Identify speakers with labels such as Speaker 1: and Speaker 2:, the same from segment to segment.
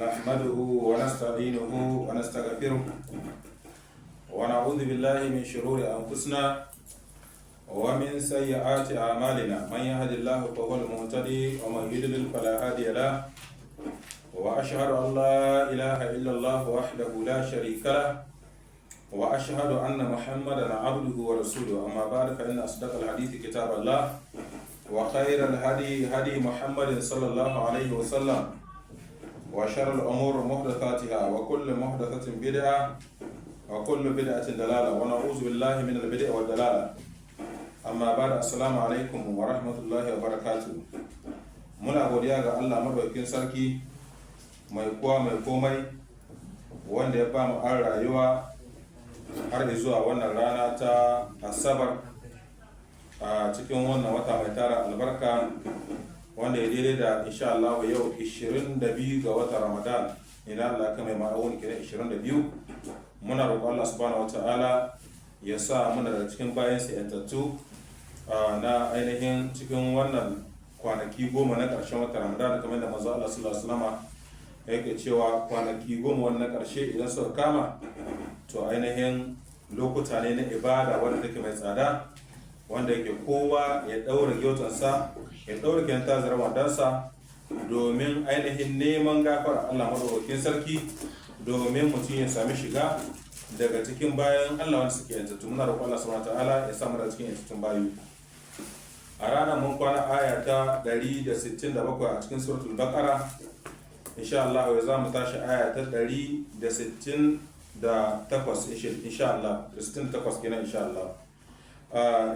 Speaker 1: نحمده ونستعينه ونستغفره ونعوذ بالله من شرور أنفسنا ومن سيئات أعمالنا من يهد الله فهو المهتدي ومن يضلل فلا هادي له وأشهد أن لا إله إلا الله وحده لا شريك له وأشهد أن محمدا عبده ورسوله أما بعد فإن أصدق الحديث كتاب الله وخير الهدي هدي محمد صلى الله عليه وسلم وشر الأمور محدثاتها وكل محدثة بدعة وكل بدعة دلالة ونعوذ بالله من البدع والدلالة أما بعد السلام عليكم ورحمة الله وبركاته muna godiya ga Allah madaukakin sarki mai kowa mai komai wanda ya ba mu an rayuwa har zuwa wannan rana ta asabar a cikin wannan wata mai tara albarka wanda ya daidai da insha Allah yau 22 ga watan Ramadan idan Allah ka mai ma'auni kenan 22 muna roƙon Allah subhanahu wataala ya sa muna da cikin bayan sa yantattu na ainihin cikin wannan kwanaki 10 na ƙarshen watan Ramadan kamar da manzo Allah sallallahu alaihi wasallam yake cewa kwanaki 10 wannan ƙarshe idan suka kama to ainihin lokuta ne na ibada wanda take mai tsada wanda yake kowa ya daura gyautansa ya daura kyanta zarar wadansa domin ainihin neman gafara Allah madaukakin sarki domin mutum ya sami shiga daga cikin bayan Allah wanda suke yantattu muna roƙon Allah subhanahu wataala ya samu daga cikin yantattun bayu a ranar mun kwana aya ta 167 a cikin suratul baqara insha Allah ya zamu tashi aya ta 168 insha Allah 68 kenan insha Allah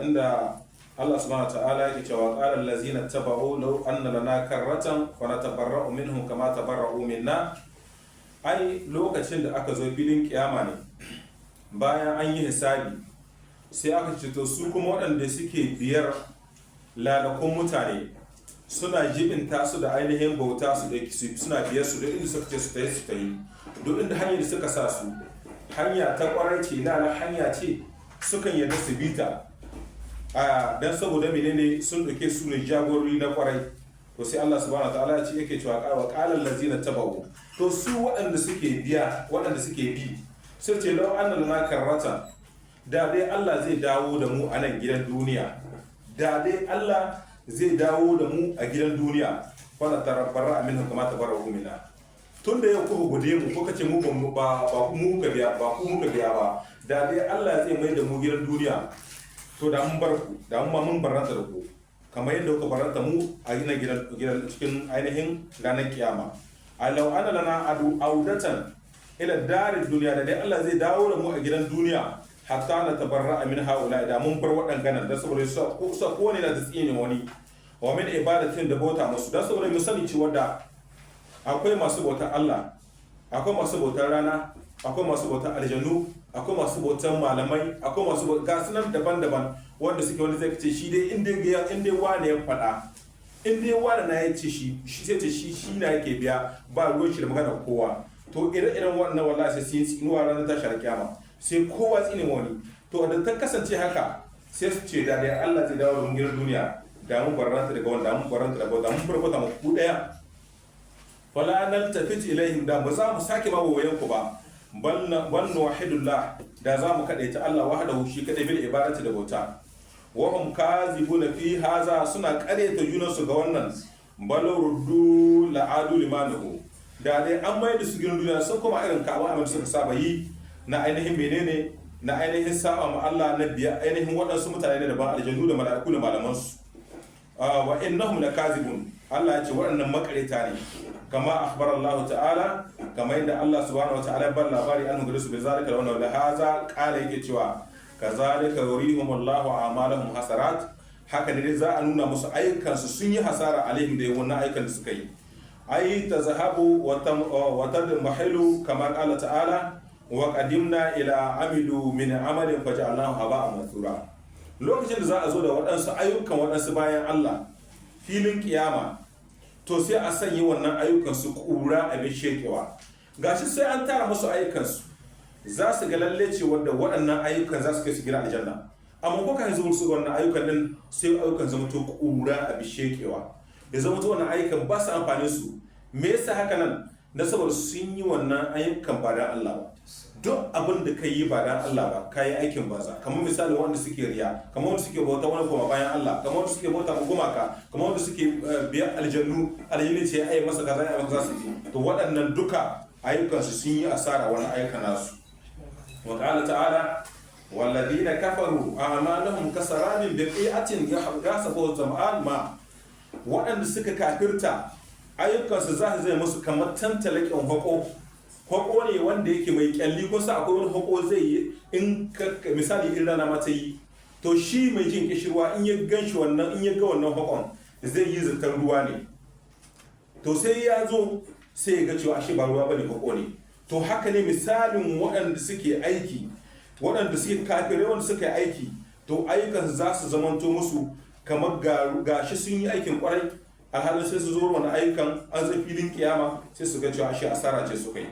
Speaker 1: inda Allah subhanahu wataala yake cewa qala allazina tabau law anna lana karratan fa natabarra'u minhum kama tabarra'u minna ai lokacin da aka zo filin kiyama ne bayan an yi hisabi sai aka ce to su kuma waɗanda suke biyar lalakun mutane suna jibinta su da ainihin bauta su da suna biyar su duk inda suka ce su ta yi duk inda hanyar da suka sa su hanya ta kwarai ce na hanya ce sukan yarda su bita dan saboda menene sun dauke su ne jagorori na kwarai to sai Allah subhanahu wataala ya ce yake cewa wa qalal ladzina tabawu to su waɗanda suke bi sai ce law anna lana karrata da dai Allah zai dawo da mu a nan gidan duniya da dai Allah zai dawo da mu a gidan duniya fara tarabara aminu kama tabarrahu minna tun da yau kuka gode mu kuka ce mu ba ku muka biya ba da dai Allah zai mai da mu gidan duniya to da mun bar ku da mun ma mun barranta da ku kamar yadda kuka barranta mu a gidan cikin ainihin ranar kiyama alau ana lana audatan ila darid duniya da dai Allah zai dawo da mu a gidan duniya hatta na tabarra min haula da mun bar waɗannan da saboda su ko ne da tsine wani wa min ibadatin da bauta musu da saboda mu sani cewa da akwai masu bautar Allah akwai masu bautar rana akwai masu bautar aljannu akwai masu bautar malamai akwai masu bautar gasunan daban-daban wanda suke wanda zai ce shi dai inda wani ya faɗa inda wani na ya ce shi sai ce shi na yake biya ba ruwan shi da magana kowa to ire-iren wannan wallahi sai sun tsinuwa ranar tashar kiyama sai kowa tsine wani to da ta kasance haka sai su ce da dai Allah zai dawo da mun gidan duniya da mun barranta daga wanda mun barranta daga wanda mun barkata mu ku daya fala nan tafit ilaihim da ba za mu sake ba wayan ku ba bal wahidullah da za mu kadaita Allah wahdahu shi kadai bil ibadati da bauta wa hum kazibuna fi haza suna kareta junansu ga wannan bal ruddu la'adu limanahu da dai an mai da su gidan duniya sun kuma irin kawo abin suka saba yi na ainihin menene na ainihin sa'a ma Allah na biya ainihin waɗansu mutane da ban aljannu da mala'iku da malamansu wa innahum lakazibun Allah ya ce waɗannan makareta ne kama akhbar Allah ta'ala kama inda Allah subhanahu wa ta'ala ban labari an gure su bi zalika wa la haza qala yake cewa kazalika yurihum Allah a'malahum hasarat haka ne za a nuna musu ayyukansu sun yi hasara alaihim da wannan ayyukan da suka yi ay tazahabu wa tadmahilu kama qala ta'ala wa qadimna ila amilu min amalin faj'alnahu haba'an mansura lokacin da za a zo da waɗansu ayyukan waɗansu bayan Allah filin kiyama to sai a sanya wannan ayyukan su kura abin shekewa gashi sai an tara musu ayyukan su za su ga lalle cewa da waɗannan ayyukan za su kai su gina aljanna amma ko kan zuwa su wannan ayyukan din sai ayyukan zama to kura abin shekewa ya zama to wannan ayyukan ba su amfani su me yasa haka nan na saboda sun yi wannan ayyukan ba dan Allah ba. Duk abin da ka yi ba dan Allah ba ka yi aikin banza. Kamar misali wanda suke riya, kamar wanda suke bauta wani kuma bayan Allah, kamar wanda suke bauta gumaka, kamar wanda suke biyan aljannu ce ayi masa kaza ayi masa su yi. To waɗannan duka ayyukansu sun yi asara wani ayyukan nasu. Wa qala ta'ala walladina kafaru a'maluhum kasaramin biqi'atin yahsabu zam'an ma. Waɗanda suka kafirta ayyukansu za su zai musu kamar tantalakin hako ne wanda yake mai kyalli, kun sa akwai wani hako zai yi in misali in rana mata yi, to shi mai jin kishirwa in ya ganshi wannan in ya ga wannan hakon zai yi zaton ruwa ne, to sai ya zo sai ya ga cewa ashe ba ruwa bane hako ne. To haka ne misalin waɗanda suke aiki, waɗanda suke kafirai wanda suka yi aiki, to ayyukan za su zamanto musu kamar gashi sun yi aikin kwarai, a halin sai su zo wani ayyukan an zai filin kiyama sai su ga cewa ashe asara ce suka yi.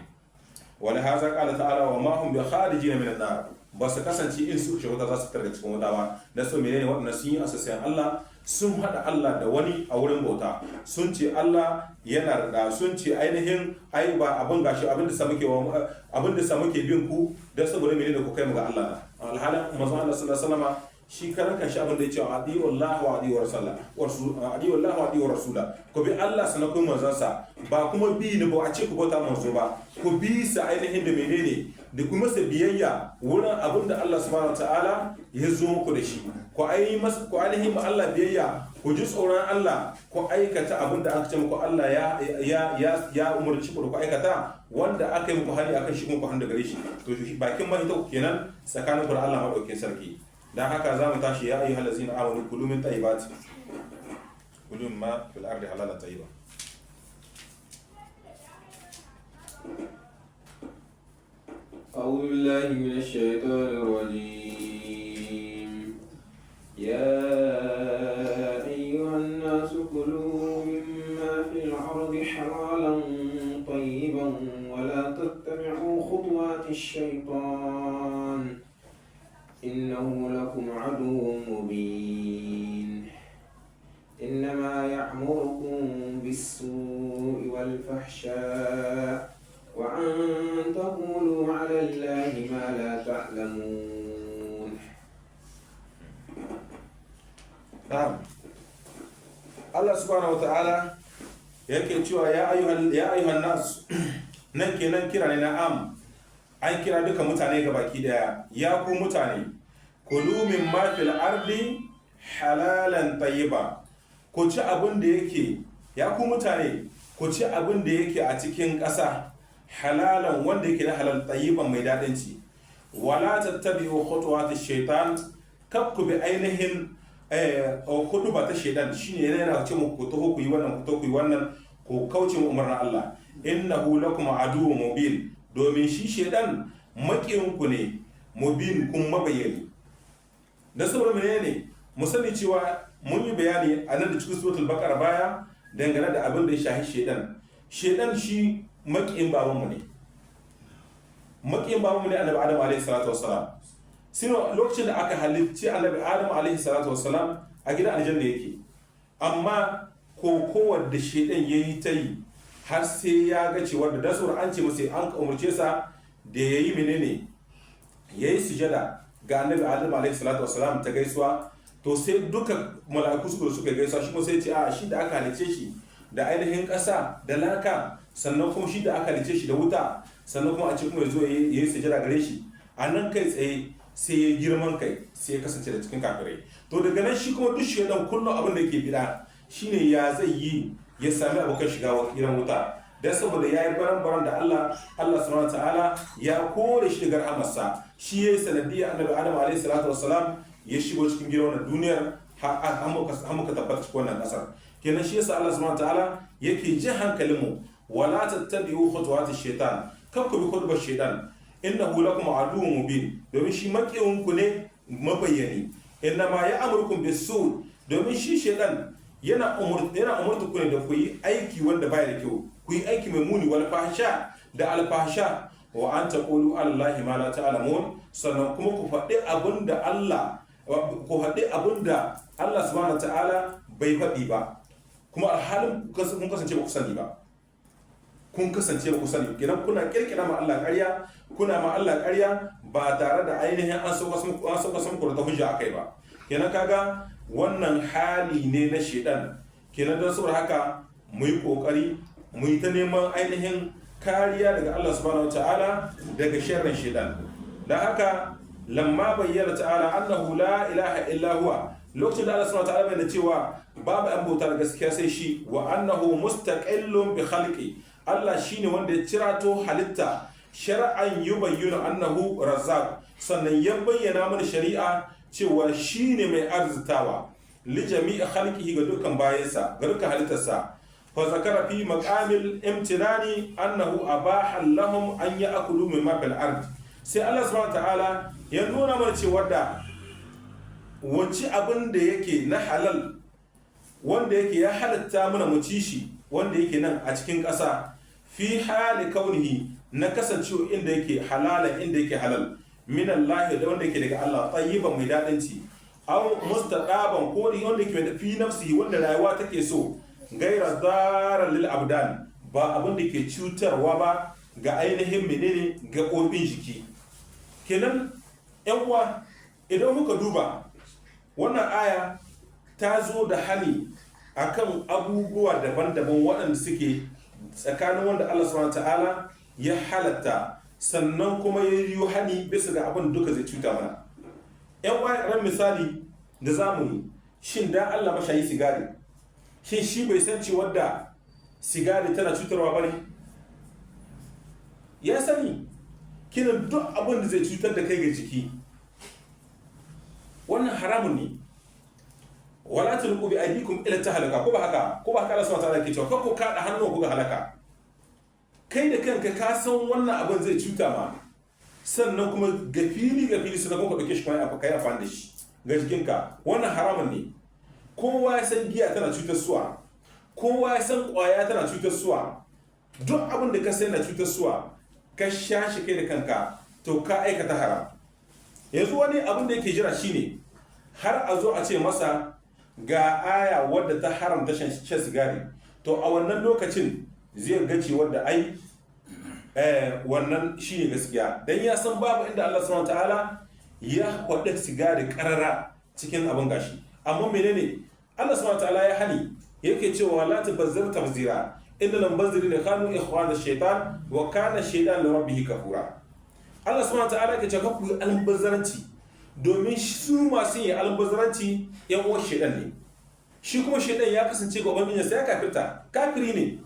Speaker 1: Wani haza ƙala ta'ala wa ma hum bi kharijin min an-nar, ba su kasance in su shiga wuta za su targa cikin wuta ba. Na so menene waɗanda sun yi asasin Allah, sun haɗa Allah da wani a wurin bauta, sun ce Allah yana da, sun ce ainihin ai ba abin gashi abin da sa muke bin ku dan saboda menene ku kai mu ga Allah na. Alhalin manzon Allah sallallahu alaihi wasallam shi karan kanshi abin da ya ce adi'u Allah wa adi'u rasula, ku bi Allah sanan kun manzansa, ba kuma bi ni ba a ce ku bauta manzo ba, ku bi sa ainihin da menene da kuma sa biyayya wurin abin da Allah subhanahu wataala ya zo muku da shi, ku ainihin ma Allah biyayya, ku ji tsoron Allah, ku aikata abin da aka ce muku Allah ya umarci ku da ku aikata, wanda aka yi muku hani akan shi muku hannu da gare shi, to bakin mahita ku kenan tsakanin ku da Allah madaukakin sarki. Dan haka za mu tashi ya ayyuhal ladzina amanu kulu min tayyibati kulu ma fil ardi halalan tayyiba.
Speaker 2: أعوذ بالله من الشيطان الرجيم. يا أيها الناس كلوا مما في الأرض حلالا طيبا ولا تتبعوا خطوات الشيطان إنه لكم عدو مبين. إنما يأمركم بالسوء والفحشاء وأن تقولوا على الله ما لا تعلمون.
Speaker 1: نعم. Allah subhanahu wa ta'ala yake cewa ya ayyuhan nas, nan kenan kira ne na an kira duka mutane ga baki daya. Ya ku mutane, kulu min ma fil ardi halalan tayyiba, ku ci abin da yake, ya ku mutane ku ci abin da yake a cikin ƙasa halalan wanda yake na halal tayyiban mai daɗin ci. Wala tattabi'u khutuwatish shaitan, kab ku bi ainihin huduba ta shaitan, shine yana ce muku to ku yi wannan ku yi wannan, ku kauce mu umarnin Allah. Innahu lakum aduwwun mubin, domin shi shaitan makiyinku ne mubin kun mabayyani. Da saboda menene mu sani cewa mun yi bayani a nan da cikin suratul baqara baya dangane da abin da ya shahi shaitan. Shaitan shi makiyin babanmu ne, makiyin babanmu ne annabi Adam alaihi salatu wassalam. Sino lokacin da aka halicci annabi Adam alaihi salatu wassalam a gidan aljanna yake, amma kokowar da shaitan yayi ta yi har sai ya ga cewa da dasur an ce masa an umarce sa da yayi menene, yayi sujada ga annabi Adam alaihi salatu wassalam ta gaisuwa, to sai duka mala'iku suka gaisuwa, shi kuma sai ce a shi da aka halice shi da ainihin ƙasa da laka, sannan kuma shi da aka halice shi da wuta, sannan kuma a ce kuma ya zo yayi sujada gare shi, a nan kai tsaye sai ya girman kai sai ya kasance da cikin kafirai. To daga nan shi kuma duk shedan kullum abin da yake bida shine ya zai yi ya sami abokan shiga gidan wuta, dan saboda yayi baran da Allah subhanahu wataala ya kore shi daga rahamarsa. Shi yayi sanadiyya annabi Adam alaihi salatu wassalam ya shigo cikin gidan wannan duniyar har muka tabbata cikin wannan kasar. Kenan shi yasa Allah subhanahu wataala yake jin hankalin mu, wala tattabi'u khutuwatish shaitan, kar ku bi khutbar shaitan, innahu lakum aduwwun mubin, domin shi makiyinku ne mabayyani. Innama ya'murukum bis-su', domin shi shaitan yana umurtu ku ne da ku yi aiki wanda baya da kyau, ku yi aiki mai muni, wal fahsha da al fahsha, wa an taqulu ala Allahi ma la ta'lamun, sannan kuma ku faɗi abinda Allah subhanahu wa ta'ala bai faɗi ba, kuma alhalin kun kasance ba ku sani ba. kun kasance ba ku sani kenan kuna kirkira ma Allah ƙarya kuna ma Allah ƙarya ba tare da ainihin an sauka sun da hujja akai ba kenan kaga wannan hali ne na shedan kenan don saboda haka mu yi kokari mu yi ta neman ainihin kariya daga Allah subhanahu wataala daga sharrin shedan dan haka lamma bayyana ta'ala annahu la ilaha illa huwa lokacin da Allah subhanahu wataala bayyana cewa babu an bauta da gaskiya sai shi wa annahu mustaqillun bi khalqi Allah shine wanda ya cirato halitta shar'an yubayyinu annahu razzaq sannan ya bayyana mana shari'a cewa shine mai arzitawa li jami'i khalqihi ga dukkan bayansa ga dukkan halittarsa fa zakara fi maqamil imtinani annahu abaha lahum an ya'kulu mimma fil ard sai Allah subhanahu ta'ala ya nuna mana cewa da wanci abin da yake na halal wanda yake ya halatta mana mu ci shi wanda yake nan a cikin ƙasa fi hali kaunihi na kasancewa inda yake halalan inda yake halal min Allah da wanda yake daga Allah tayyiban mai dadin ci aw mustaqaban ko wanda yake da fi nafsi wanda rayuwa take so gaira darar lil abdan ba abin da ke cutarwa ba ga ainihin menene ga ƙofin jiki kenan yan uwa idan muka duba wannan aya ta zo da hani akan abubuwa daban-daban waɗanda suke tsakanin wanda Allah subhanahu ta'ala ya halatta sannan kuma ya yi hani bisa ga abin duka zai cuta mana yan ran misali da zamani shin dan Allah mashayi sigari shin shi bai san cewa da sigari tana cutarwa bane ya sani kinan duk abin da zai cutar da kai ga jiki wannan haramun ne wala tulqu bi aydikum ila tahlaka ko ba haka Allah subhanahu wa ta'ala ke cewa ko ka da hannu ku ga halaka kai da kanka ka san wannan abin zai cuta ma sannan kuma gafili sannan kuma ka dauke shi kai amfani da shi ga jikinka wannan haramun ne kowa ya san giya tana cutar suwa kowa ya san kwaya tana cutar suwa duk abin da ka sai na cutar suwa ka sha shi kai da kanka to ka aikata haram yanzu wani abin da yake jira shine har a zo a ce masa ga aya wadda ta haramta shan sigari to a wannan lokacin zai gaci wadda ai wannan shine gaskiya dan ya san babu inda Allah subhanahu wataala ya kwada sigari karara cikin abin gashi amma menene Allah subhanahu wataala ya hani yake cewa la tabazzir tabzira inna lambazirin kanu ikhwana shaytan wa kana shaytan li rabbih kafura Allah subhanahu wataala yake cewa ku albazaranci domin su masu yin albazaranci yan uwan shaytan ne shi kuma shaytan ya kasance ga ubangiji sai ya kafirta kafiri ne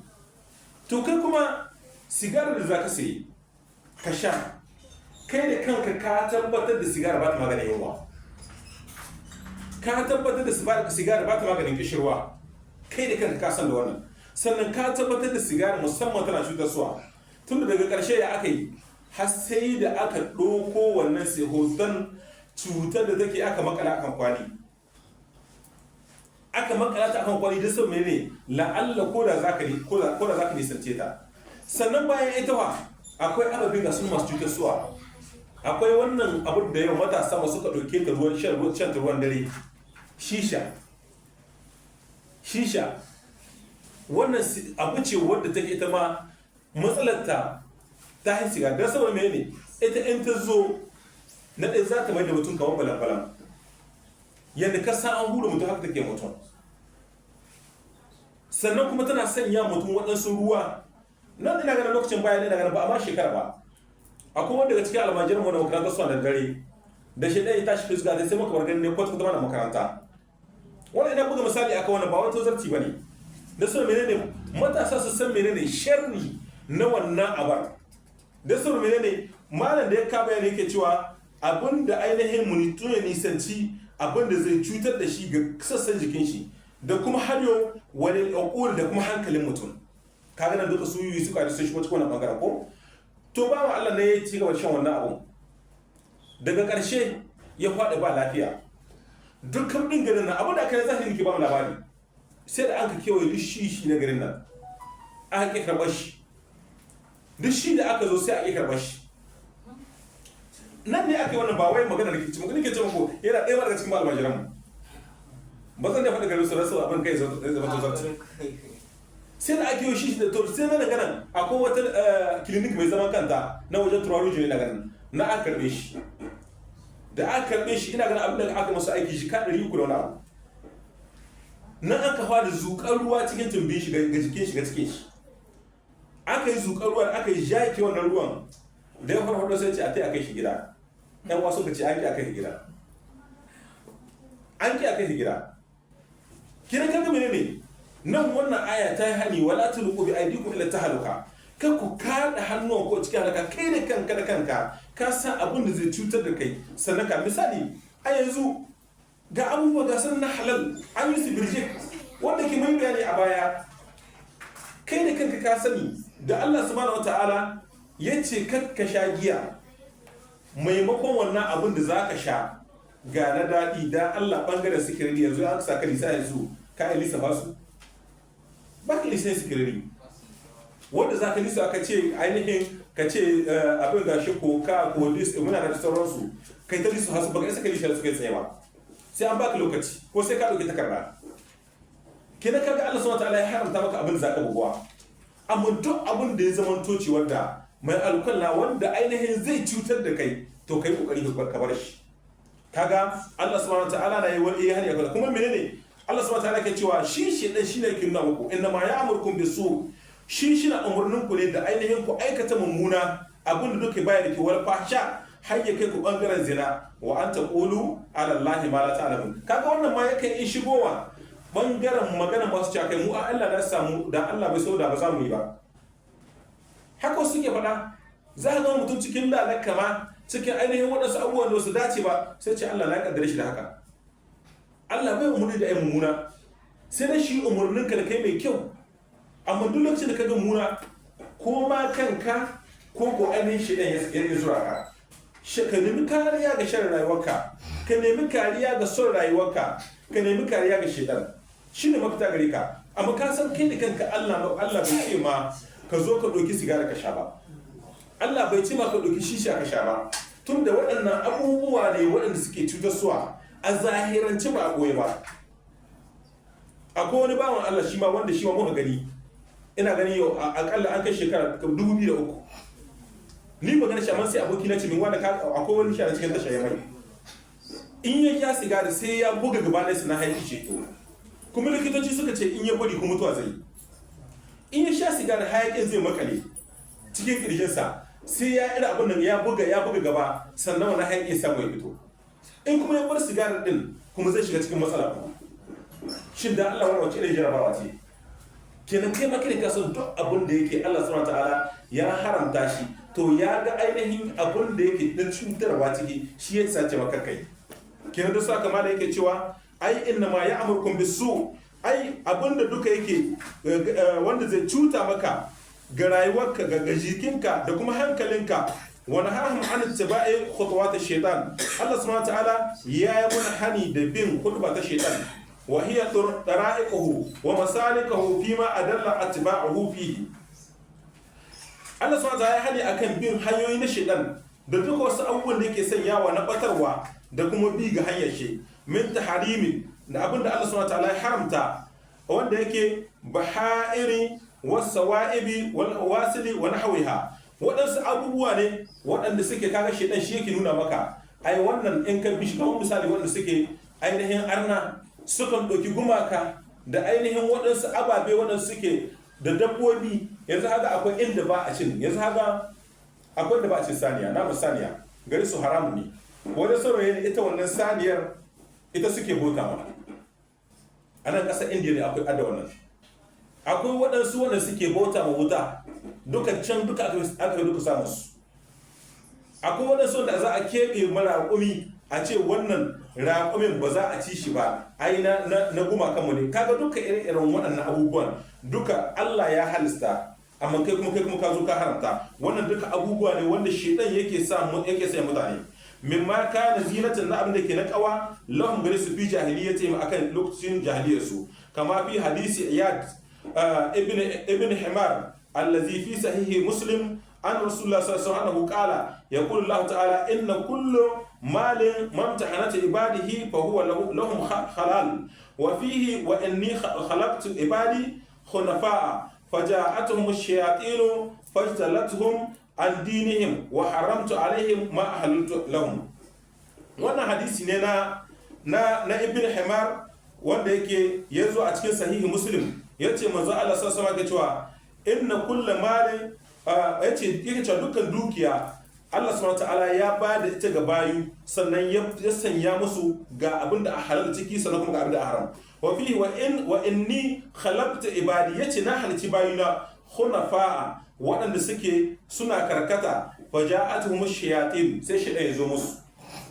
Speaker 1: to kai kuma sigarar da zaka sayi ka sha kai da kanka ka tabbatar da sigara ba ta maganin yunwa ka tabbatar da sigara ba ta maganin kishirwa kai da kanka ka san da wannan sannan ka tabbatar da sigara musamman tana cutarwa tun daga ƙarshe ya aka yi har sai da aka ɗauko wannan sai hoton cutar da take aka makala akan kwali aka makala ta akan kwali don sau mene la'alla ko da za ka nisance ta sannan bayan ita wa akwai ababe ga sun masu cutarwa akwai wannan abu da yau matasa masu suka ɗauke ta ruwan shan ruwan dare shisha wannan abu ce wadda take ita ma matsalarta ta yi siga don saboda mai ne ita in ta zo na ɗaya za ta mai da mutum kamar balan-balan yadda ka san an hura mutum haka take mutum sannan kuma tana sanya mutum waɗansu ruwa nan ina ganin lokacin bayan ina ganin ba amma shekara ba akwai wanda daga cikin almajiran wani makarantar suna da dare da shi ɗaya tashi fisga ta sai maka bargani ne kwata kwata mana makaranta wani ina buga misali aka wani ba wani tozarci ba ne da su menene matasa su san menene sharri na wannan abar da su menene malam da ya ka bayani yake cewa abin da ainihin munitu ya nisanci abin da zai cutar da shi ga sassan jikin shi da kuma hanyo wani alƙul da kuma hankalin mutum kaga nan duka su yi suka da sun shigo cikin wannan bangaren ko to ba wa Allah ne ya ci gaba da shan wannan abu daga ƙarshe ya faɗi ba lafiya dukkan ɗin garin nan abu da aka yi zahiri ke ba mu labari sai da an ka kewaye duk shi na garin nan aka ƙi karɓar shi duk shi da aka zo sai a ƙi karɓar shi nan ne aka yi wannan ba wai magana da ke ci magana ke ce muku yana ɗaya daga cikin almajiran mu ba zan da faɗi garin su rasu abin kai zama tozarci sai da ake yi shi da to sai na daga nan akwai wata clinic mai zaman kanta na wajen turarujin ne daga nan na aka karbe shi da aka karbe shi ina ganin abin da aka masa aiki shi ka 300 da wani abu nan aka fara zuƙar ruwa cikin tumbin shi ga jikin shi ga cikin shi aka yi zuƙar ruwa aka yi jaki wannan ruwan da ya farfado sai ce a tai a kai shi gida ɗan wasu ka ce an ki a kai shi gida an ki a kai shi gida kira kaga menene nan wannan aya ta yi hani wala tulqu bi aydikum ila tahaluka kan ku kada hannuwan ko cikin halaka kai da kanka da kanka ka san abin da zai cutar da kai sannan ka misali a yanzu ga abubuwa ga sanin na halal an yi su birjik wanda ke mai bayani a baya kai da kanka ka sani da Allah subhanahu wataala ya ce ka sha giya maimakon wannan abin da za ka sha ga na daɗi da Allah ɓangaren sikirari yanzu an sa ka lisa yanzu ka yi lisa ba su ba ka lisa sikirari wanda za ka lisa ka ce ainihin ka ce abin ga shi ko ka ko lis muna da sauransu kai ta lisa hasu ba ka isa ka lisa su kai tsaye ba sai an baka lokaci ko sai ka ɗauki takarda kina kaga Allah subhanahu wataala ya haramta maka abin da za ka buguwa amma duk abin da ya zama toci wanda mai alkalla wanda ainihin zai cutar da kai to kai kokari ka bar shi kaga Allah subhanahu wataala na yi wani hani akwai kuma menene Allah subhanahu wataala ke cewa shi shedan shine yake nuna muku inna ma ya'murukum bisu shi na umurnin ku ne da ainihin ku aikata mummuna abin da duke bayar da ke wal fahsha har ya kai ku bangaren zina wa an taqulu ala allahi ma la ta'lamun kaga wannan ma yake in shigowa bangaren magana masu cewa kai mu a Allah na samu da Allah bai so da ba za mu yi ba haka suke faɗa za ka ga mutum cikin lalaka ma cikin ainihin waɗansu abubuwan da su dace ba sai ce Allah na kaddare shi da haka Allah bai umurni da ai mummuna sai da shi umurnin ka da kai mai kyau amma duk lokacin da ka ga mummuna ko ma kanka ko ko ainihin shi ɗan ya zura ka ka nemi kariya ga shan rayuwarka ka nemi kariya ga son rayuwarka ka nemi kariya ga shedan shi ne mafita gare ka amma ka san kai da kanka Allah bai ce ma ka zo ka ɗauki sigara ka sha ba Allah bai ce ma ka ɗauki shisha ka sha ba tun da waɗannan abubuwa ne waɗanda suke cutarsuwa a zahiranci ba a goye ba akwai wani bawan Allah shi ma wanda shi ma muka gani ina gani yau akalla an kai shekara 2003 ni ba gani shi amma sai aboki na ce min wanda akwai wani shi a cikin tasha ya mai in ya ja sigari sai ya buga gabanin su na haifi ceto kuma likitoci suka ce in ya bari kuma mutuwa zai in ya sha sigari hayakin zai makale cikin kirjinsa sai ya ira abin nan ya buga gaba sannan wani hayakin ya samu ya fito in kuma ya bar sigari din kuma zai shiga cikin matsala kuma shin da Allah wani wace irin jarabawa ce kenan kai maka ne ka san duk abin da yake Allah subhanahu wataala ya haramta shi to ya ga ainihin abin da yake din cutarwa ciki shi ya sace maka kai kenan da saka ma da yake cewa ai inna ma ya'murukum bisu ai abinda duka yake wanda zai cuta maka ga rayuwarka ga jikinka da kuma hankalinka wa nahahum an ittiba'i khutuwat ash-shaytan Allah subhanahu wataala ya yi mana hani da bin khutba ta shaytan wa hiya tara'iquhu wa masalikuhu fima adalla atba'uhu fihi Allah subhanahu wataala ya hani akan bin hanyoyi na shaytan da duka wasu abubuwan da yake sanyawa na batarwa da kuma bi ga hanyar shi min taharimin da abinda Allah subhanahu wataala ya haramta wanda yake bahairi wasawa'ibi wal wasili wa nahwiha wadansu abubuwa ne wadanda suke kaga shedan shi yake nuna maka ai wannan in ka bi shi kamar misali wanda suke ainihin arna sukan doki gumaka da ainihin wadansu ababe wadanda suke da dabbobi yanzu haka akwai inda ba a cin yanzu haka akwai da ba a cin saniya na saniya gari su haramu ne wani saurayi ita wannan saniyar ita suke bota ma a nan ƙasar indiya ne akwai adda wannan akwai waɗansu wanda suke bauta ma wuta duka can duka aka yi duka samun su akwai waɗansu wanda za a keɓe mara raƙumi a ce wannan raƙumin ba za a ci shi ba ai na gumakanmu ne kaga duka irin waɗannan abubuwan duka Allah ya halista amma kai kuma ka zo ka haramta wannan duka abubuwa ne wanda shedan yake sa mutane mimma kana zinatan na abin da ke na kawa lahum gari su fi jahiliyyati ma akan lokacin jahiliyyar su kama fi hadisi iyad ibn himar allazi fi sahihi muslim an rasulullah sallallahu alaihi wasallam qala yaqulu Allah ta'ala inna kullu malin mamtahanat ibadihi fa huwa lahum halal wa fihi wa inni khalaqtu ibadi hunafa'a faja'atuhum ash-shayatin fajtalatuhum an dinihim wa haramtu alaihim ma ahlaltu lahum. Wannan hadisi ne na ibn Himar wanda yake yazo a cikin sahihi Muslim, yace manzo Allah sallallahu alaihi wasallam cewa inna kullu malin yake cewa dukkan dukiya Allah subhanahu wataala ya ba da ita ga bayu, sannan ya sanya musu ga abin da a halal ciki sannan kuma ga abin da a haram. Wa fihi wa inni khalaqtu ibadi, yace na halici bayuna hunafa'a waɗanda suke suna karkata, faja'atuhum ash-shayatin, sai shaytan ya zo musu.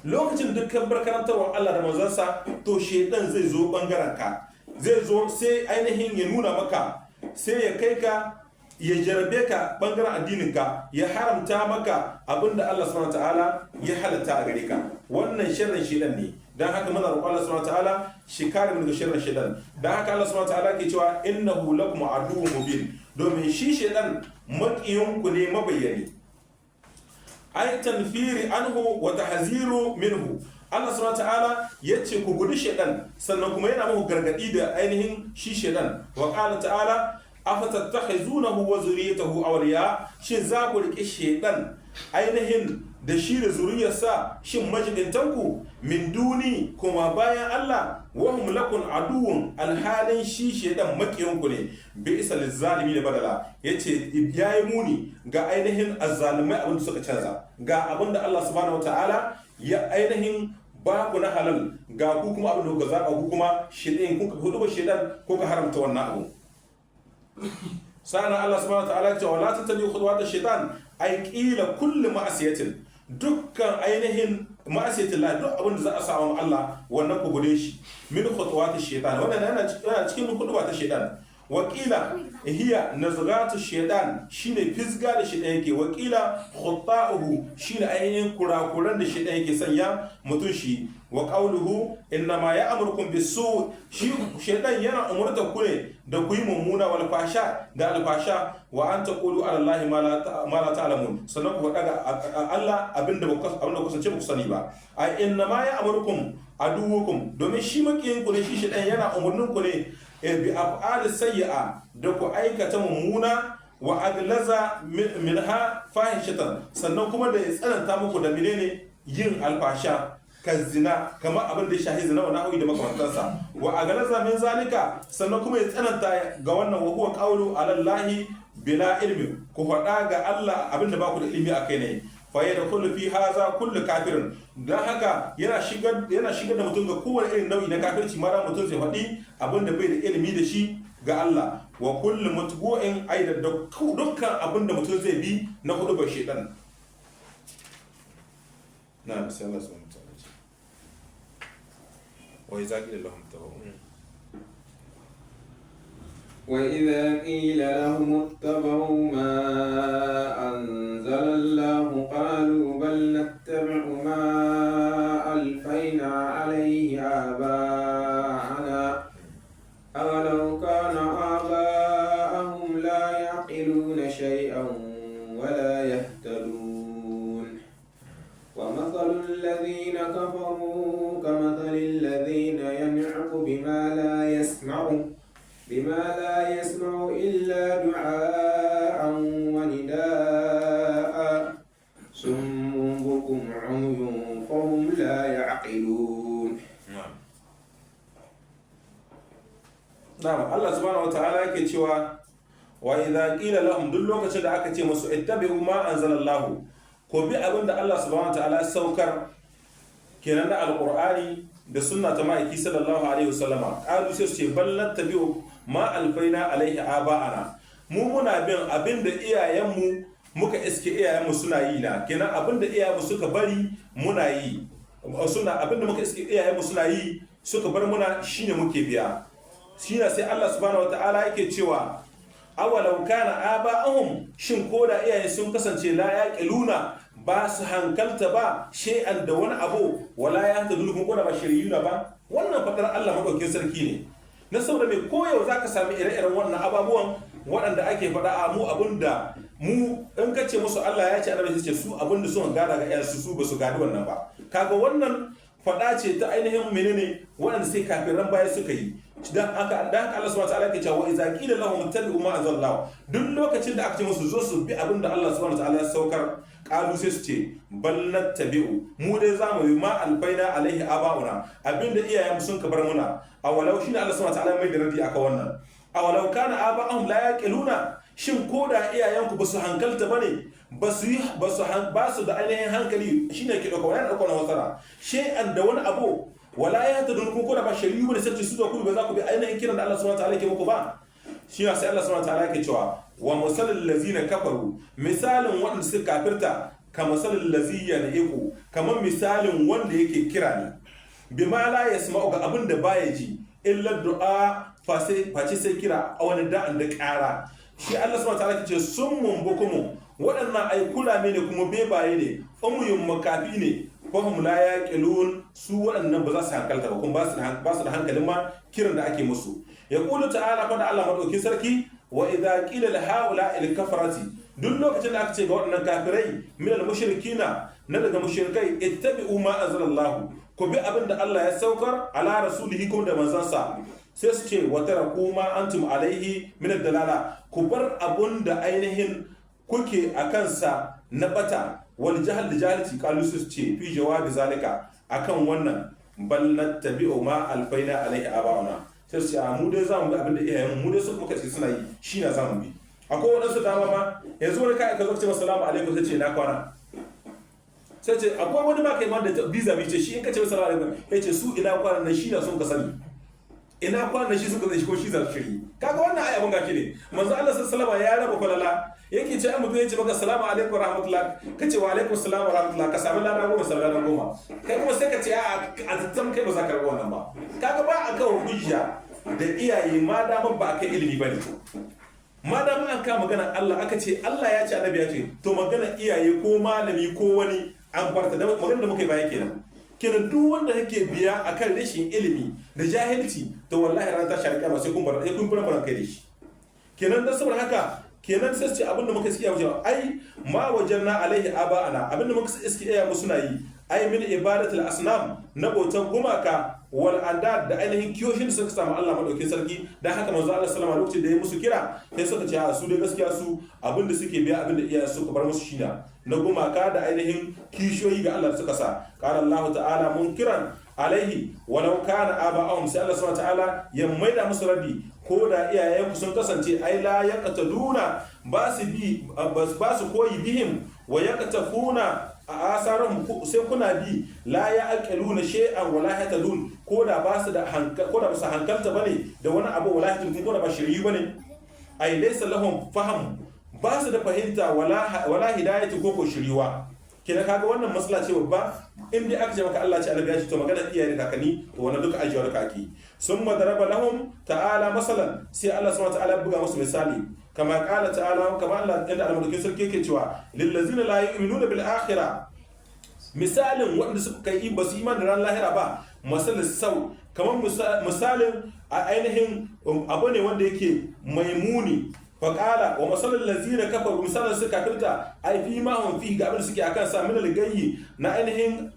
Speaker 1: Lokacin dukkan barkarantarwar Allah da manzansa, to shaytan zai zo bangaren ka, zai zo sai ainihin ya nuna maka, sai ya kai ka ya jarabe ka bangaren addininka, ya haramta maka abinda Allah subhanahu wataala ya halatta a gare ka. Wannan sharrin shedan ne, dan haka muna roƙon Allah subhanahu wataala shi kare mu daga sharrin shedan. Dan haka Allah subhanahu wataala ke cewa innahu lakum aduwwun mubin, domin shi shedan maƙiyinku ne mabayyani. Ay tanfiri anhu wa tahziru minhu. Allah subhanahu wataala yace ku gudu shedan, sannan kuma yana muku gargadi da ainihin shi shedan. Wa qala ta'ala afatattakhizunahu wa zuriyatahu awliya, shin za ku rike shedan ainihin da shi da zuriyarsa shin majibintanku min duni kuma bayan Allah, wa hum lakum aduwwun, alhalin shi shedan makiyanku ne. Bi isa lizzalimi da badala, yace yayi muni ga ainihin azzalimai abin da suka canza ga abin da Allah subhanahu wataala ya ainihin ba ku na halal, ga ku kuma abin da kuka zaba ku kuma shedan kun ka hudu ba shedan ko ka haramta wannan abu. Sana Allah subhanahu wa ta'ala ce wala tattabi'u khutuwat ash-shaytan, ay qila kullu ma'asiyatin, dukkan ainihin ma'asiyatin la, duk abin da za a sa wa Allah wannan ku gude shi, min khutuwat ash-shaytan, wannan yana cikin khutuwat ash-shaytan. Wa qila hiya nazghatu ash-shaytan, shine fisga da shaytan yake, wa qila khuta'uhu, shine ainihin kurakuran da shaytan yake sanya mutun shi. Wa qawluhu innama ya'murukum bis-su', shi shaytan yana umurta ku ne da ku yi mummuna wal fasha da alfasha, wa an taqulu ala Allahi ma la ta'lamun, sannan ku faɗa ga Allah abinda ku kusance ku sani ba. Ai innama ya'murukum aduwukum, domin shi makiyin ku ne, shi shaytan yana umurnin ku ne bi af'al sayyi'a, da ku aikata mummuna, wa aglaza minha fahishatan, sannan kuma da ya tsananta muku da menene yin alfasha ka zina, kamar abin da ya shahi zina wa nahwi da makamantansa. Wa aglaza min zalika, sannan kuma ya tsananta ga wannan, wa huwa qawlu ala Allahi bila ilmi, ku faɗa ga Allah abin da ba ku da ilimi akai ne. Fa yadkhulu fi hadha kullu kafirin, dan haka yana shigar da mutum ga kowane irin nau'i na kafirci, mara mutum zai faɗi abin da bai da ilimi da shi ga Allah. Wa kullu mutbu'in aidan, da dukkan abin da mutum zai bi na hudu ba shedan. Na sai Allah subhanahu wa ta'ala وإذا قيل لهم اتبعوا
Speaker 2: وإذا قيل لهم اتبعوا ما أنزل الله قالوا بل نتبع ما ألفينا عليه آباءنا أولو كان آباءهم لا يعقلون شيئا ولا يهتدون. ومثل الذين كفروا كمثل الذين ينعق بما لا يسمع إلا دعاء ونداء صم بكم عمي فهم لا يعقلون.
Speaker 1: نعم. الله سبحانه وتعالى yake cewa wa idza qila lahum, duk lokacin da aka ce musu ittabi'u ma anzalallahu, ko bi abin da Allah subhanahu wataala saukar kenan na alqur'ani da sunna ta ma'aiki sallallahu alaihi wasallama, qalu sai su ce bal nattabi'u ma alfaina alaihi aba'ana, mu muna bin abin da iyayenmu muka iske iyayenmu suna yi na, kenan abin da iyayenmu suka bari muna yi, suna abin da muka iske iyayenmu suna yi suka bar muna shine muke biya. Shine sai Allah subhanahu wataala yake cewa awalau kana aba'ahum, shin koda iyaye sun kasance la yaqiluna, ba su hankalta ba shay'an da wani abu, wala yahtadun kuma koda ba shiriyuna ba. Wannan fadar Allah madaukakin sarki ne, na saboda mai koyau zaka sami ire-iren wannan ababuwan waɗanda ake faɗa a mu abinda mu in kace musu Allah ya ce annabi ce su abinda sun gada ga iyayensu su ba su gadi wannan ba. Kaga wannan faɗa ce ta ainihin menene waɗanda sai kafiran baya suka yi, dan haka Allah subhanahu wataala yake cewa idza qila lahum ittabi'u ma anzalallahu, duk lokacin da aka ce musu zo su bi abin da Allah subhanahu wataala ya saukar, qalu sai su ce bal nattabi'u, mu dai zamu bi ma alfaina alaihi aba'una, abinda iyayen sun ka bar muna. Awalau shine Allah subhanahu wataala mai da radi aka wannan, awalau kana aba'ahum la yaqiluna, shin ko da iyayenku ba su hankalta bane, ba su da ainihin hankali, shine ke dauka wannan dauka na wasara shay'an da wani abu, wala ya ta dun ko da ba shari'u bane sai su da ku ba za ku bi ainihin kiran da Allah subhanahu wataala yake muku ba. Shi ya sai Allah subhanahu wataala yake cewa wa masalul ladzina kafaru, misalin wanda suka kafirta ka masalul laziyya na'iqu, kamar misalin wanda yake kira ne bima la yasma'u, ga abin da baya ji, illa du'a face sai kira a wani da'an da ƙara. Shi Allah subhanahu wataala yake ce summun bukumu, waɗannan ai kulame ne kuma bebaye ne, umuyun makafi ne, fahim la yaqilun, su waɗannan ba za su hankalta ba kuma ba su da hankalin ma kiran da ake musu. Yaqulu ta'ala fa da Allah madaukin sarki wa idza qila li haula il kafarati, duk lokacin da aka ce ga waɗannan kafirai min al mushrikina, na daga mushrikai, ittabi'u ma anzalallahu, ku bi abin da Allah ya saukar ala rasulihi kuma da manzansa, sai su ce wa taraku ma antum alaihi min ad-dalala, ku bar abun da ainihin kuke a kansa na bata wal jahal da jahilci. Kalu su ce fi jawabi zalika, akan wannan bal nattabi'u ma alfaina alaihi aba'una, sai su ce mu dai zamu bi abin da iyayen mu dai su muka ce suna yi, shi na zamu bi. Akwai wadansu dama ma yanzu wani kai ka zo ce assalamu alaikum sai ce na kwana, sai ce akwai wani ma kai ma da biza bi ce shi in ka ce assalamu alaikum ya ce su ina kwana na shi na son ka sani, ina kwana shi suka zai ko shi za shiri. Kaga wannan ai abun gashi ne, manzo Allah sallallahu alaihi wasallam ya raba kwalala, yake ce an mutum ya ce maka assalamu alaikum wa rahmatullah, ka ce wa alaikum assalam wa rahmatullah, ka sami lada goma sami lada goma, kai kuma sai ka ce a tattam kai ba za ka rabu wannan ba. Kaga ba a kawo hujja da iyaye ma dama ba a kai ilimi ba ne, ma dama an ka magana Allah aka ce Allah ya ce annabi ya ce, to magana iyaye ko malami ko wani an farta da magana da muka yi baya kenan duk wanda yake biya akan rashin ilimi da jahilci, to wallahi ran ta shari'a ba sai kun bar kai da shi. Kenan da saboda haka kenan sai ce abinda muka iske yawo ai ma wajanna alaihi aba'ana, abinda muka iske iyaye mu suna yi, ai min ibadatul asnam, na bautan gumaka, wal andad da ainihin kiyoshin da suka samu Allah madaukakin sarki. Dan haka manzo Allah sallallahu alaihi wasallam lokacin da ya musu kira sai suka ce a su dai gaskiya su abinda suke biya abinda iyaye suka bar musu shida na gumaka da ainihin kishiyoyi ga Allah suka sa. Qala Allah ta'ala munkiran alaihi walau kana aba'ahum, sai Allah subhanahu ta'ala ya maida musu raddi, ko da iyayenku sun kasance ai la yaqtaduna, ba su koyi bihim wa yaqtafuna a asarahum, sai kuna bi la yaqiluna shay'an wa la yahtadun, ko da ba su hankalta bane da wani abu, wala yahtadun, ko da ba shiriyu bane. Ai laysa lahum faham, ba su da fahimta wala hidayati ko shiriwa. Kina kaga wannan matsala ce babba, in dai aka ce maka Allah ce annabi ya ce, to magana iyaye da kakanni to wannan duka ajiyar da kake. Summa daraba lahum ta'ala masalan, sai Allah subhanahu wa ta'ala buga musu misali, kama qala ta'ala, kama Allah inda almadaukin sarki yake cewa lil ladzina la yu'minuna bil akhirah, misalin wanda suka yi basu imani da ran lahira ba, masalin sau, kamar misalin a ainihin abu ne wanda yake maimuni. Faƙala wa masalar lazina kafaru, misalar su kafirta ai fi ma hum fi, ga abin da suke akan sa min al-gayyi na ainihin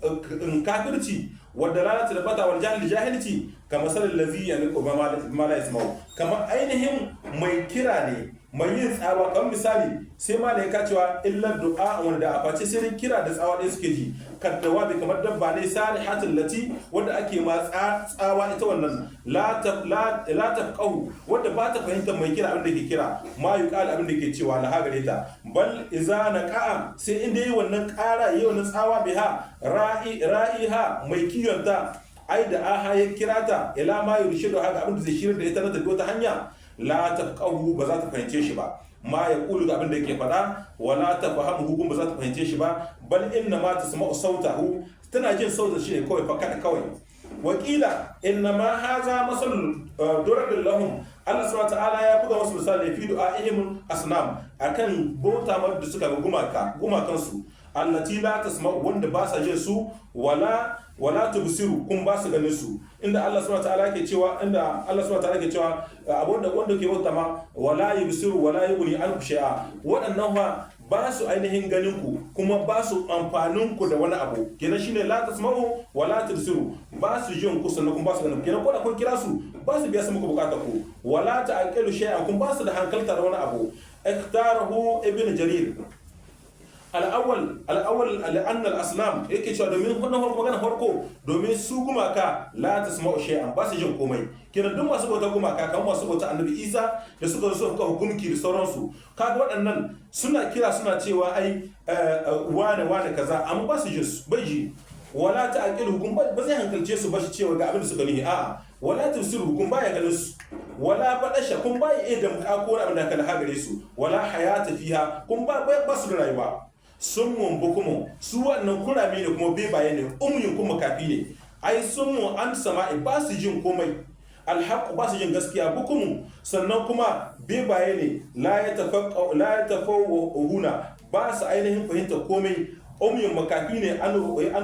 Speaker 1: kafirci, wadda lalata da bata wal jahilci, ka masalar lazina ko ma la yasma'u, kamar ainihin mai kira ne, mai yin tsawa. kan misali sai ma da ya cewa illa du'a wanda a face sai kira da tsawa ɗaya suke ji, kaddawa bai kamar dabba ne salihatul lati, wanda ake ma tsawa ita wannan la tafqahu, wanda ba ta fahimtar mai kira abin da ke kira, ma yuqal abin da ke cewa la hagare ta, bal iza naqa'a, sai inda yi wannan ƙara yi wannan tsawa biha ra'iha, mai kiyonta, ai da aha ya kira ta ila ma yurshidu, haka abin da zai shirin da ita na tafi wata hanya, la tafqahu, ba za ta fahimce shi ba, ma ya kulu ga abin da yake faɗa, wala tafahamu, ba za ta fahimce shi ba, bal inna ma tasma'u sautahu, tana jin sautin shi ne kawai, fakada kawai. Wakila inna ma haza masal durabin lahum, Allah subhanahu wa ta'ala ya buga wasu misali fi du'a'ihim asnam, akan bauta da suka ga gumakansu, allati la tasma'u wanda ba sa jin su wala tubsiru kun ba su ganin su inda Allah subhanahu wataala yake cewa abunda wanda ke bauta ma wala yubsiru wala yughni anhu shay'a waɗannan ba su ainihin ganin ku kuma ba su amfanin ku da wani abu kenan shine la tasma'u wala tubsiru ba su jin ku sannan kun ba su ganin kenan ko da kun kira su ba su biya su muku bukatar ku wala ta'qilu shay'a kun ba su da hankalta da wani abu اختاره ابن جرير الأول لأن الأصنام yake cewa domin wannan magana farko domin su gumaka la tasma'u shay'an ba su jin komai kenan duk masu bauta gumaka kamar masu bauta annabi Isa da suka zo suka hukunki da sauransu kaga waɗannan suna kira suna cewa ai wane kaza amma ba su jin su bai ji wala ta'qilu hukum ba zai hankalce su ba shi cewa ga abin da suka nihi a'a wala tafsiru hukum baya ganin su wala badasha kun baya iya damka ko abin da kala hagare su wala hayata fiha kun ba su da rayuwa summun bukumun su wannan kurame ne kuma bebaye ne umyin kuma kafi ne ai summun an sama'i ba su jin komai alhaq ba su jin gaskiya bukumun sannan kuma bebaye ne la yatafawwahuna ba su ainihin fahimta komai umyin makafi ne an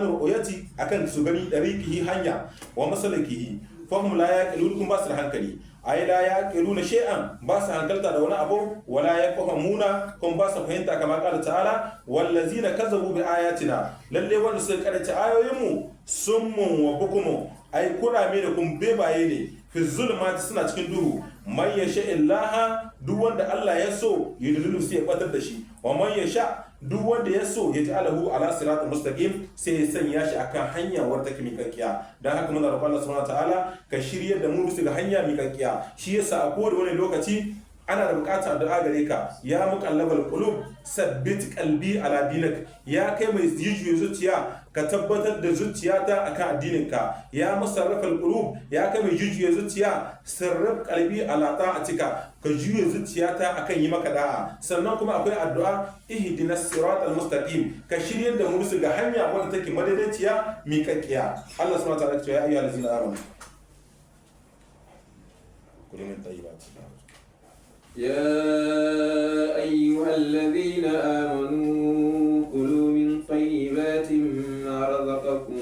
Speaker 1: ru'yati akan su gani dariqihi hanya wa masalakihi fahum la yaqilun kun ba su da hankali ai la yaqiluna shay'an ba su hankalta da wani abu wala yafhamuna kun ba su fahimta kamar qala ta'ala wallazina kazzabu bi ayatina lalle wanda suka karanta ayoyinmu summun wa bukumun ai kurame da kun bebaye ne fi zulmati suna cikin duhu man yasha illaha duk wanda Allah ya so yudillu sai ya batar da shi wa man yasha duk wanda ya so ya ja'alahu ala siratal mustaqim sai ya sanya shi akan hanya wadda take miƙaƙiya dan haka muna roƙon Allah subhanahu wataala ka shiryar da mu bisa ga hanya miƙaƙiya shi yasa a kowane wani lokaci ana da buƙatar addu'a gare ka ya muqallabal qulub sabbit qalbi ala dinik ya kai mai jijiyo zuciya ka tabbatar da zuciyata akan addininka ya musarrafal qulub ya kai mai jijiyo zuciya sarraf qalbi ala ta'atika ka juye zuciyata akan yi maka da'a sannan kuma akwai addu'a ihdinas siratal mustaqim ka shiryar da mu ga hanya wadda take madaidaiciya miƙaƙiya Allah subhanahu wa ta'ala ya ayyuhallazina amanu kulu min tayyibati
Speaker 2: يا أيها الذين آمنوا كلوا من طيبات ما رزقكم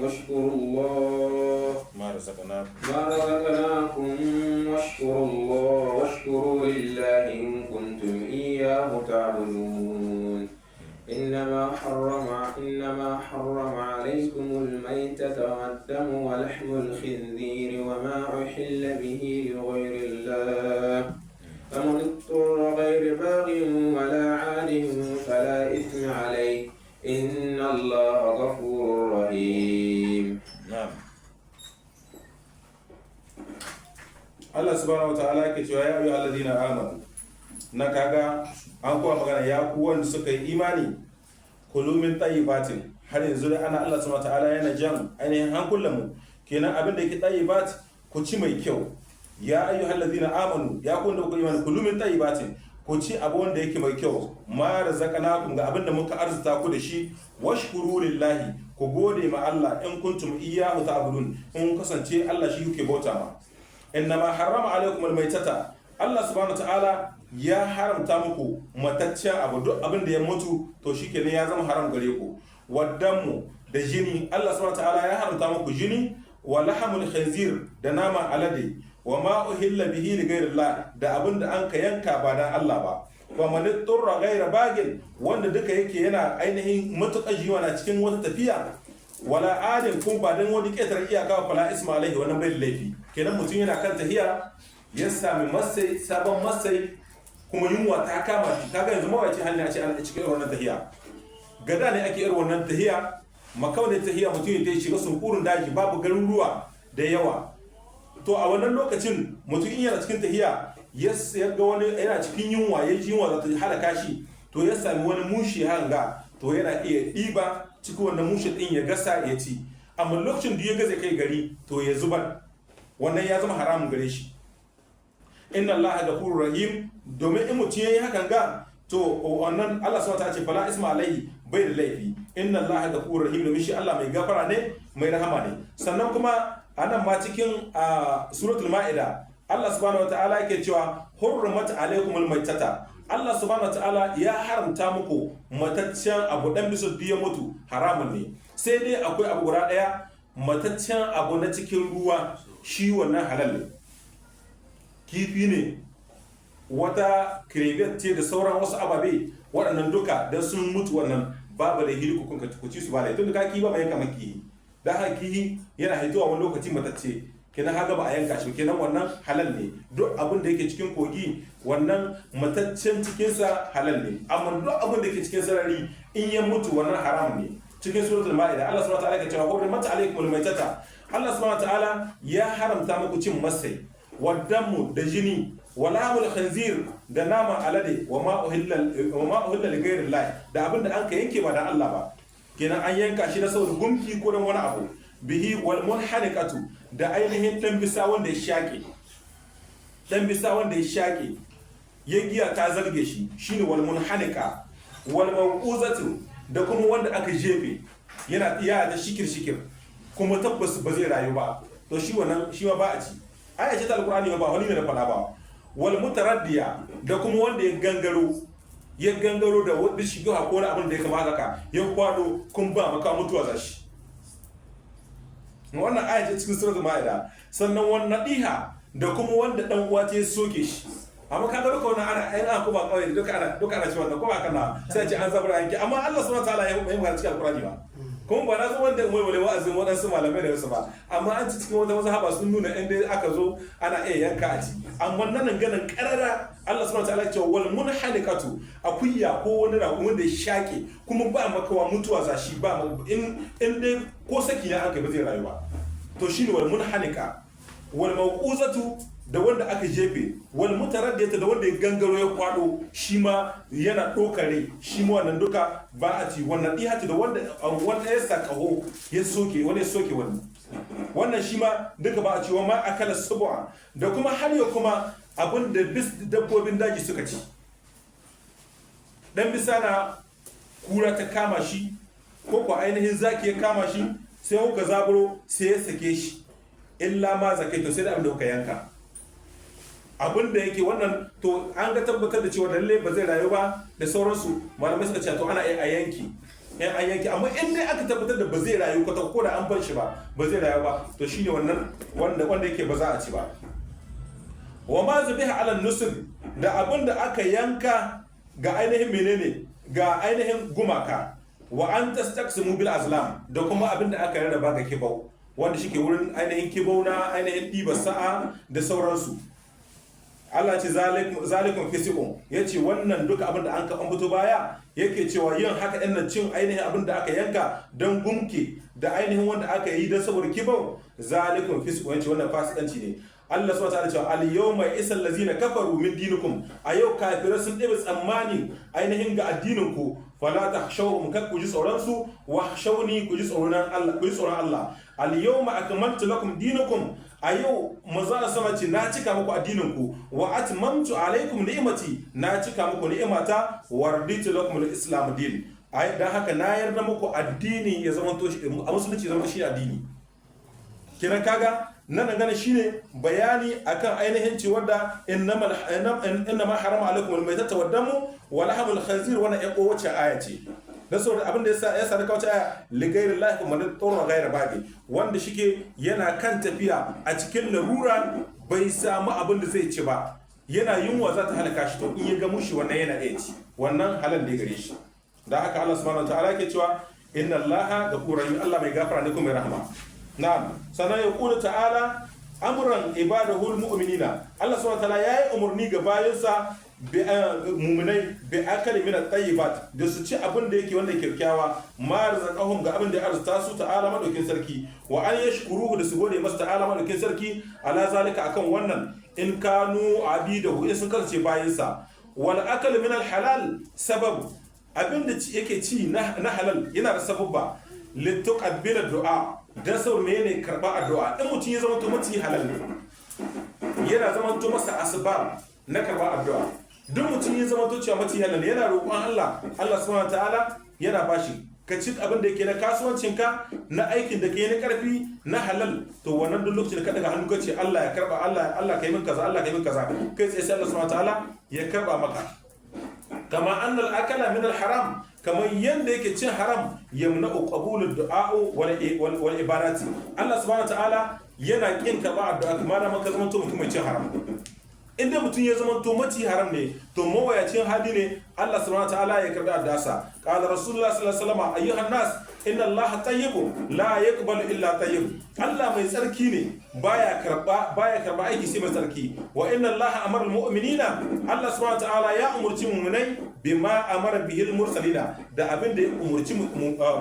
Speaker 2: واشكروا الله
Speaker 1: ما
Speaker 2: رزقناكم واشكروا لله إن كنتم إياه تعبدون إنما حرم عليكم الميتة والدم ولحم الخنزير وما أحل به لغير الله فمن اضطر غير باغ ولا عاد فلا إثم عليه إن الله غفور رحيم.
Speaker 1: نعم. Allah subhanahu wa ta'ala yake cewa ya ayyuhal ladina amanu na kaga an kuwa magana ya ku wanda suka yi imani kulu min tayyibatin har yanzu da ana Allah subhanahu wa ta'ala yana jan ainihin hankulan mu kenan abin da yake tayyibat ku ci mai kyau ya ayyuhal ladina amanu ya ku wanda ku imani kulu min tayyibatin ku ci abu wanda yake mai kyau ma razaqnakum ga abin da muka arzuta ku da shi washkuru lillahi ku gode ma Allah in kuntum iyyahu ta'budun in kasance Allah shi kuke bauta ma innama harrama alaikum almaytata Allah subhanahu ta'ala ya haramta muku mataccen abu duk abin da ya mutu to shikenan ya zama haram gare ku waddanmu da jini Allah subhanahu ta'ala ya haramta muku jini wa lahamul khinzir da nama alade wa ma uhilla bihi li ghayrillah da abin da an ka yanka ba dan Allah ba wa man turra ghayra bagin wanda duka yake yana ainihin matuƙar jiwa na cikin wata tafiya wala adin kun ba dan wani ƙetar iyaka fala isma alaihi wannan bai laifi kenan mutum yana kan tahiya ya sami masai sabon masai kuma yunwa ta kama shi kaga yanzu mawaci hanya ce a cikin wannan tahiya gada ne ake irin wannan tahiya makawai tahiya mutum ya shiga sunkurin daji babu garuruwa da yawa to a wannan lokacin mutum in yana cikin tahiya ya ga wani yana cikin yunwa ya ji yunwa za ta halaka shi to ya sami wani mushi hanga to yana iya ɗiba cikin wannan mushi ɗin ya gasa ya ci amma lokacin da ya gaza kai gari to ya zubar wannan ya zama haramun gare shi inna Allah ghafurur rahim domin in mutum yayi hakan ga to wannan Allah subhanahu wa ta'ala ce fala isma alaihi bai da laifi inna Allah ghafurur rahim domin shi Allah mai gafara ne mai rahama ne sannan kuma anan ma cikin suratul ma'ida Allah subhanahu wa ta'ala yake cewa hurrimat alaikumul maitata Allah subhanahu wataala ya haramta muku mataccen abu dan bisa biya mutu haramun ne, sai dai akwai abu guda daya mataccen abu na cikin ruwa shi wannan halal ne, kifi ne, wata crevet ce da sauran wasu ababe waɗannan duka dan sun mutu wannan babu da hiri ku ci su ba da tun da ka ba mai kama kihi da haka kihi yana haituwa wani lokaci matacce kenan haka ba a yanka shi kenan wannan halal ne, duk abin da yake cikin kogi wannan mataccen cikinsa halal ne, amma duk abin da yake cikin sarari in ya mutu wannan haram ne. Cikin suratul ma'ida Allah subhanahu wa ta'ala ya ce wa hurrimat alaykumul maytata, Allah subhanahu wa ta'ala ya haramta muku cin masai wa damu da jini wa lahmul khanzir da nama alade wa ma uhilla li ghayri Allah da abin da an ka yanke ba da Allah ba, kenan an yanka shi da saboda gumki ko dan wani abu. Bihi wal munhanikatu da ainihin dan bisa wanda ya shaƙe, dan bisa wanda ya shaƙe ya giya ta zarge shi shine wal munhanika, wal mawquzatu da kuma wanda aka jefe yana iya da shikir kuma tabbas ba zai rayu ba, to shi wannan shi ma ba a ci. Aya ce ta alqur'ani ba wani ne da fada ba. Wal mutaraddiya da kuma wanda ya gangaro da wanda shiga ko abin da ya kama haka ya kwado kun ba maka mutuwa zashi. Wannan aya ce cikin suratul ma'ida. Sannan wannan diha da kuma wanda dan uwa ta soke shi, amma kaga duka wannan ana ai ko ba kawai duka ana cewa ko ba kana sai ce an zabura yanki, amma Allah subhanahu wataala ya yi magana cikin alqur'ani ba, kuma ba na zo wanda mai wale wa'azin wadansu malamai da wasu ba, amma an ci cikin wata mazhaba sun nuna inda aka zo ana iya yanka a ci, amma nan ganin karara Allah subhanahu wataala ya ce wal munhalikatu akuya ko wani rago wanda ya shake kuma ba makawa mutuwa za shi ba in dai ko saki ne aka ba zai rayu ba, to shine wal munhalika. Wal mawquzatu da wanda aka jefe, wal mutaraddiyatu da wanda ya gangaro ya kwado shi ma yana dokare, shi ma wannan duka ba a ci. Wannan dihatu da wanda ya sakaho ya soke wani wannan shi ma duka ba a ci. Wa ma akala sub'a da kuma har ya kuma abin da dabbobin daji suka ci, dan bisa na kura ta kama shi ko ko ainihin zaki ya kama shi sai kuka zaburo sai ya sake shi, illa ma zakai to sai da abin da kuka yanka, abin da yake wannan to an ga tabbatar da cewa lalle ba zai rayu ba da sauransu, malamai suka ce to ana a yanki amma in dai aka tabbatar da ba zai rayu ko da an bar shi ba zai rayu ba, to shine wannan wanda yake ba za a ci ba. Wa ma zubiha ala nusr da abin da aka yanka ga ainihin menene ga ainihin gumaka, wa an tastaqsimu bil azlam da kuma abin da aka rarraba ga kibau wanda shike wurin ainihin kibau na ainihin diba sa'a da sauransu. Allah ce zalikum fisiqun, yace wannan duka abin da an ka ambato baya yake cewa yin haka din nan cin ainihin abin da aka yanka dan gumke da ainihin wanda aka yi dan saboda kibau, zalikum fisiqun, yace wannan fasikanci ne. Allah subhanahu wa ta'ala cewa al-yawma isal ladzina kafaru min dinikum, a yau kafirai sun ɗebe tsammani ainihin ga addinin ku, fala takhshawhum kar ku ji tsoron su, wakhshawni ku ji tsoron Allah. Al-yawma akmaltu lakum dinakum, a yau maza sama ce na cika muku addinin ku, wa atmamtu alaykum ni'mati, na cika muku ni'imata, wa raditu lakum al-islam din. Ai dan haka na yarda muku addini ya zama to a musulunci zama shi addini. Kiran kaga nan gane shine bayani akan ainihin cewa da innama harama alaikum almaytata waddamu wa lahmul khanzir wannan ya kowace aya ce dan saboda abin da ya sa da kawace aya li ghayri llahi kuma tawra ghayra bagi wanda shike yana kan tafiya a cikin larura bai samu abin da zai ci ba, yana yunwa za ta halaka shi, to in ya ga mushi wannan yana iya ci, wannan halal da gare shi. Da haka Allah subhanahu wa ta'ala yake cewa inna allaha ghafurun, Allah mai gafara ne kuma mai rahama. Na'am, sannan ya kula ta'ala amuran ibadahul mu'minina, Allah subhanahu wa ta'ala yayi umurni ga bayansa mu'minai bi akali min at-tayyibat da su ci abin da yake wanda kyakkyawa, ma razaqahum ga abin da ya arzuta su ta'ala madaukin sarki, wa an yashkuruhu da su gode masa ta'ala madaukin sarki ala zalika akan wannan in kanu abidahu in sun kasance bayansa. Wal akal min al-halal sabab, abin da yake ci na halal yana da sababba lituqabbila du'a, dan saboda menene karba addu'a. In mutum ya zama to mutum halal ne yana zama to masa asbab na karba addu'a. Duk mutum ya zama to cewa mutum halal yana roƙon Allah subhanahu wataala yana bashi, ka ci abin da yake na kasuwancinka na aikin da ke na karfi na halal, to wannan duk lokacin da ka daga hannu ka ce Allah ya karba, Allah kai min kaza, Allah kai min kaza, kai tsaye sai Allah subhanahu wataala ya karba maka. kama annal akala min al haram kamar yanda yake cin haram yamna'u qabulud du'a wal ibadati Allah subhanahu ta'ala yana kin karba addu'a kuma da maka zama to mutum mai cin haram inda mutum ya zama to maci haram ne to mawayacin hali ne Allah subhanahu ta'ala ya karbi addu'a qala rasulullah sallallahu alaihi wasallam ayyuhan nas inna Allah tayyibun la yaqbalu illa tayyib Allah mai tsarki ne baya karba aiki sai mai tsarki wa inna Allah amara almu'minina Allah subhanahu ta'ala ya umurci mu'minai bima amara bihi almursalina da abin da ya umurci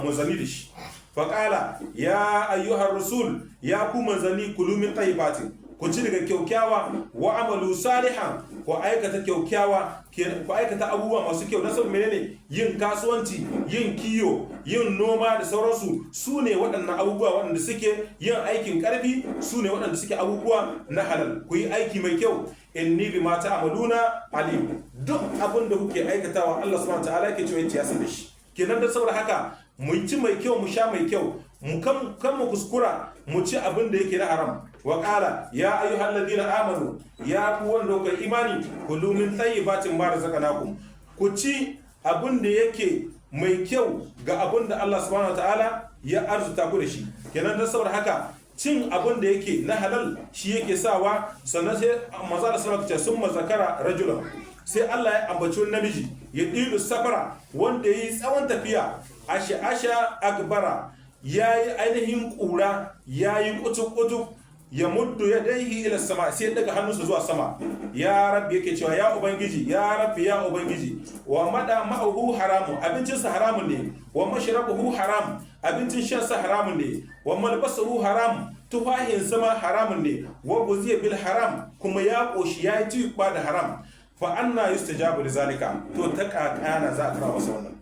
Speaker 1: munzali da shi fa qala ya ayyuhar rasul ya ku manzani kulu min tayyibatin ku ci daga kyaukyawa wa amalu salihan ku aikata kyaukyawa ku aikata abubuwa masu kyau na saboda menene yin kasuwanci yin kiyo yin noma da sauransu su ne waɗannan abubuwa waɗanda suke yin aikin ƙarfi su ne waɗanda suke abubuwa na halal ku yi aiki mai kyau inni bi ma ta'maluna alim duk abin da kuke aikatawa Allah subhanahu wa ta'ala yake cewa ya san da shi kenan da saboda haka mu ci mai kyau mu sha mai kyau mu kan mu kuskura mu ci abin da yake na haram wa qala ya ayyuhal ladina amanu ya ku wanda kuka imani kulu min tayyibatin ma razaqnakum ku ci abin da yake mai kyau ga abin da Allah subhanahu wataala ya arzuta ku da shi kenan da saboda haka cin abin da yake na halal shi yake sawa sannan sai manzo Allah sallallahu alaihi wasallam sun mazakara rajulan sai Allah ya ambaci wani namiji ya dilu safara wanda yayi tsawon tafiya asha akbara yayi ainihin kura yayi kutuk ya muddu ya daihi ila sama sai daga hannunsa zuwa sama ya rabbi yake cewa ya ubangiji ya rabbi ya ubangiji wa mada ma'uhu haramun abincinsa haramun ne wa mashrabuhu haram abincin shansa haramun ne wa malbasuhu haram tufahin sama haramun ne wa buziya bil haram kuma ya koshi ya yi ba da haram fa anna yustajabu lizalika to ta kakana za a kira masa wannan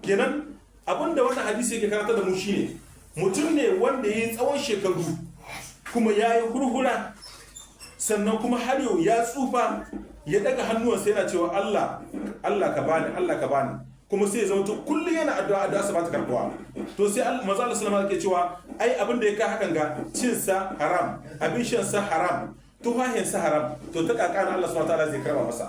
Speaker 1: kenan abinda wannan hadisi yake karanta da mu shine mutum ne wanda yayi tsawon shekaru kuma ya yi hurhura sannan kuma har yau ya tsufa ya daga hannuwansa yana cewa Allah ka bani kuma sai ya zama to kullum yana addu'a sa ba ta karbuwa to sai manzo Allah sallallahu alaihi cewa ai abin da ya kai hakan ga cin sa haram abin shan sa haram tufahin sa haram to ta kakana Allah subhanahu wataala zai karba masa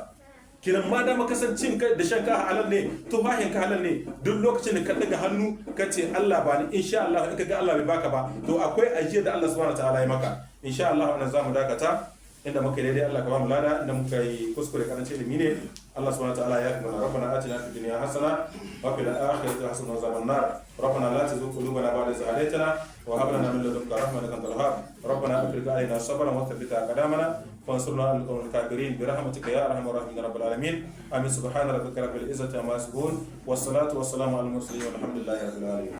Speaker 1: kiran ma da makasancin da shan ka halal ne tufahin ka halal ne duk lokacin da ka daga hannu ka ce Allah bani insha Allah in ka ga Allah bai baka ba to akwai ajiyar da Allah subhanahu wataala ya maka insha Allah wannan zamu dakata inda muka daidai Allah ka ba mu lada inda muka yi kuskure karanci ilimi ne Allah subhanahu wataala ya kuma rabbana atina fid dunya hasana wa fil akhirati hasana wa qina nar rabbana la tuzigh qulubana ba'da idh hadaytana wa hab lana min ladunka rahmatan anta al-wahhab rabbana afrigh alaina sabran wa thabbit aqdamana وانصرنا على القوم الكافرين برحمتك يا ارحم الراحمين رب العالمين امين سبحان ربك رب العزه عما يصفون والصلاه والسلام على المرسلين والحمد لله رب العالمين